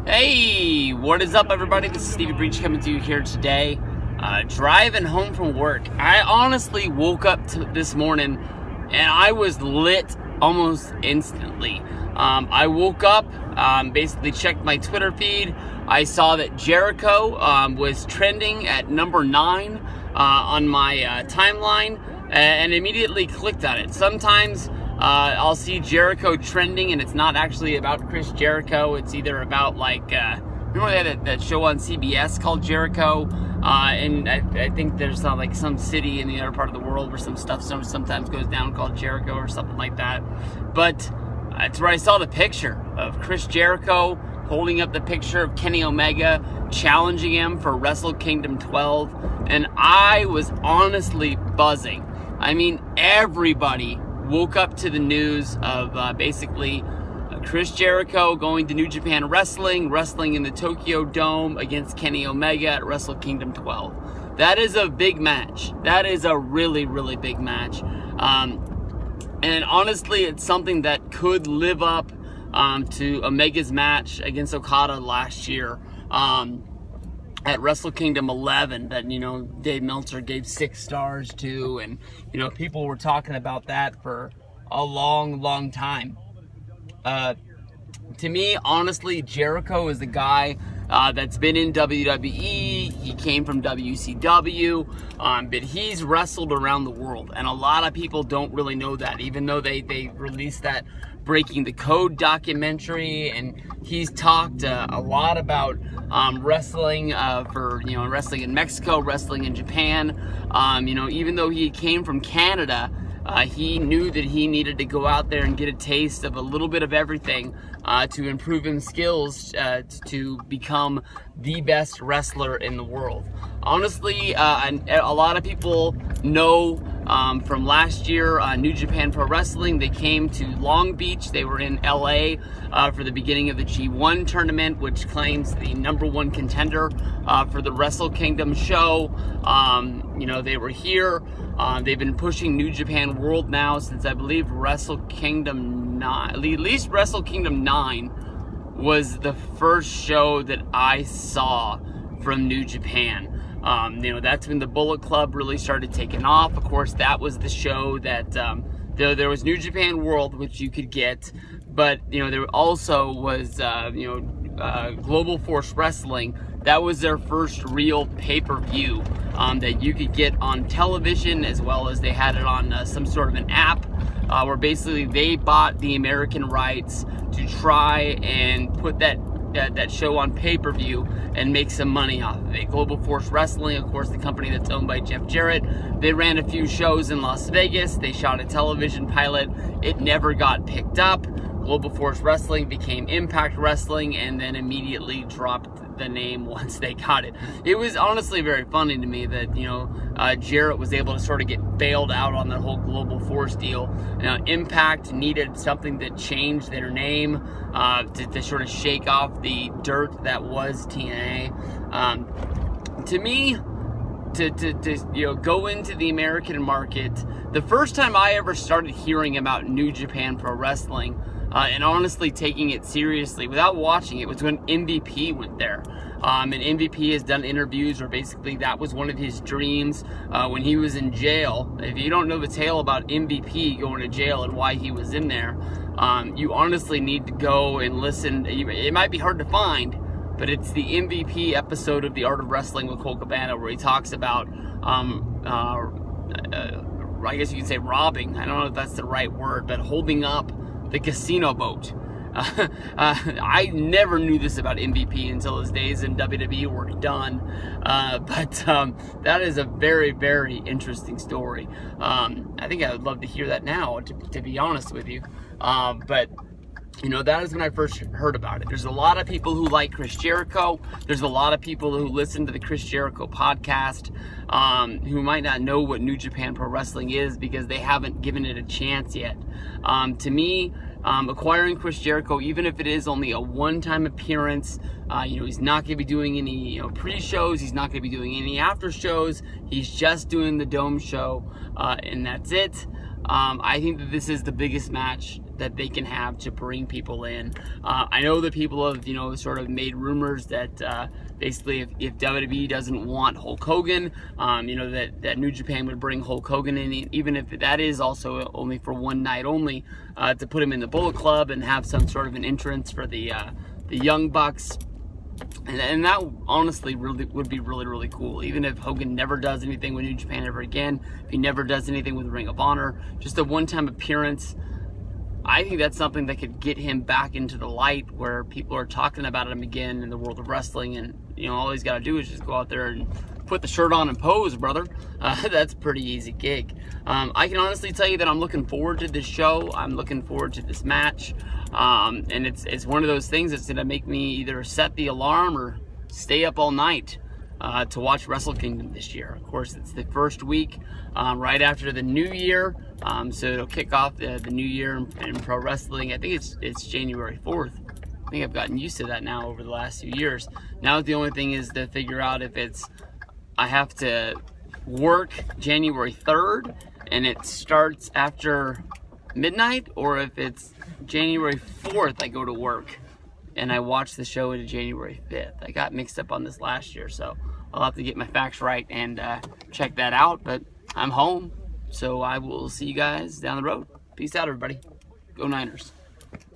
Hey, what is up, everybody? This is Stevie Breach coming to you here today. Driving home from work. I honestly woke up this morning and I was lit almost instantly. I woke up, basically checked my Twitter feed. I saw that Jericho was trending at number 9 on my timeline and immediately clicked on it. Sometimes I'll see Jericho trending and it's not actually about Chris Jericho. It's either about remember they had that show on CBS called Jericho, and I think there's like some city in the other part of the world where some stuff sometimes goes down called Jericho or something like that. But it's where I saw the picture of Chris Jericho holding up the picture of Kenny Omega challenging him for Wrestle Kingdom 12, and I was honestly buzzing. I mean, everybody woke up to the news of basically Chris Jericho going to New Japan wrestling in the Tokyo Dome against Kenny Omega at Wrestle Kingdom 12. That is a big match. That is a really, really big match. And honestly, it's something that could live up to Omega's match against Okada last year at Wrestle Kingdom 11 that, Dave Meltzer gave 6 stars to, and, people were talking about that for a long, long time. To me, honestly, Jericho is the guy that's been in WWE. He came from WCW, but he's wrestled around the world, and a lot of people don't really know that, even though they released that Breaking the Code documentary, and he's talked a lot about wrestling wrestling in Mexico, wrestling in Japan. Even though he came from Canada, he knew that he needed to go out there and get a taste of a little bit of everything to improve his skills to become the best wrestler in the world. Honestly, a lot of people know from last year, New Japan Pro Wrestling, they came to Long Beach. They were in LA for the beginning of the G1 tournament, which claims the #1 contender for the Wrestle Kingdom show. They were here. They've been pushing New Japan World now since, I believe, Wrestle Kingdom 9. At least Wrestle Kingdom 9 was the first show that I saw from New Japan. That's when the Bullet Club really started taking off. Of course, that was the show that there was New Japan World, which you could get, but there also was Global Force Wrestling. That was their first real pay-per-view that you could get on television, as well as they had it on some sort of an app where basically they bought the American rights to try and put that show on pay-per-view and make some money off of it. Global Force Wrestling, of course, the company that's owned by Jeff Jarrett, they ran a few shows in Las Vegas. They shot a television pilot. It never got picked up. Global Force Wrestling became Impact Wrestling and then immediately dropped the name once they got it. It was honestly very funny to me that, Jarrett was able to sort of get bailed out on the whole Global Force deal. Impact needed something that changed their name to sort of shake off the dirt that was TNA. To me, to go into the American market, the first time I ever started hearing about New Japan Pro Wrestling, and honestly taking it seriously without watching it, was when MVP went there. And MVP has done interviews where basically that was one of his dreams when he was in jail. If you don't know the tale about MVP going to jail and why he was in there, you honestly need to go and listen. It might be hard to find, but it's the MVP episode of The Art of Wrestling with Cole Cabana, where he talks about I guess you could say robbing. I don't know if that's the right word, but holding up the casino boat. I never knew this about MVP until his days in WWE were done. But that is a very, very interesting story. I think I would love to hear that now, to be honest with you. But that is when I first heard about it. There's a lot of people who like Chris Jericho. There's a lot of people who listen to the Chris Jericho podcast who might not know what New Japan Pro Wrestling is because they haven't given it a chance yet. To me, acquiring Chris Jericho, even if it is only a one-time appearance, he's not going to be doing any pre-shows. He's not going to be doing any after shows. He's just doing the Dome show, and that's it. I think that this is the biggest match that they can have to bring people in. I know that people have, sort of made rumors that basically if WWE doesn't want Hulk Hogan, that New Japan would bring Hulk Hogan in, even if that is also only for one night only, to put him in the Bullet Club and have some sort of an entrance for the Young Bucks. And that honestly really would be really, really cool. Even if Hogan never does anything with New Japan ever again, if he never does anything with Ring of Honor, just a one-time appearance, I think that's something that could get him back into the light where people are talking about him again in the world of wrestling. And, all he's got to do is just go out there and put the shirt on and pose, brother. That's a pretty easy gig. I can honestly tell you that I'm looking forward to this show. I'm looking forward to this match. And it's one of those things that's going to make me either set the alarm or stay up all night to watch Wrestle Kingdom this year. Of course, it's the first week right after the new year, so it'll kick off the new year in pro wrestling. I think it's January 4th. I think I've gotten used to that now over the last few years. Now the only thing is to figure out if I have to work January 3rd and it starts after midnight, or if it's January 4th I go to work and I watch the show into January 5th. I got mixed up on this last year, so I'll have to get my facts right and check that out. But I'm home, so I will see you guys down the road. Peace out, everybody. Go Niners.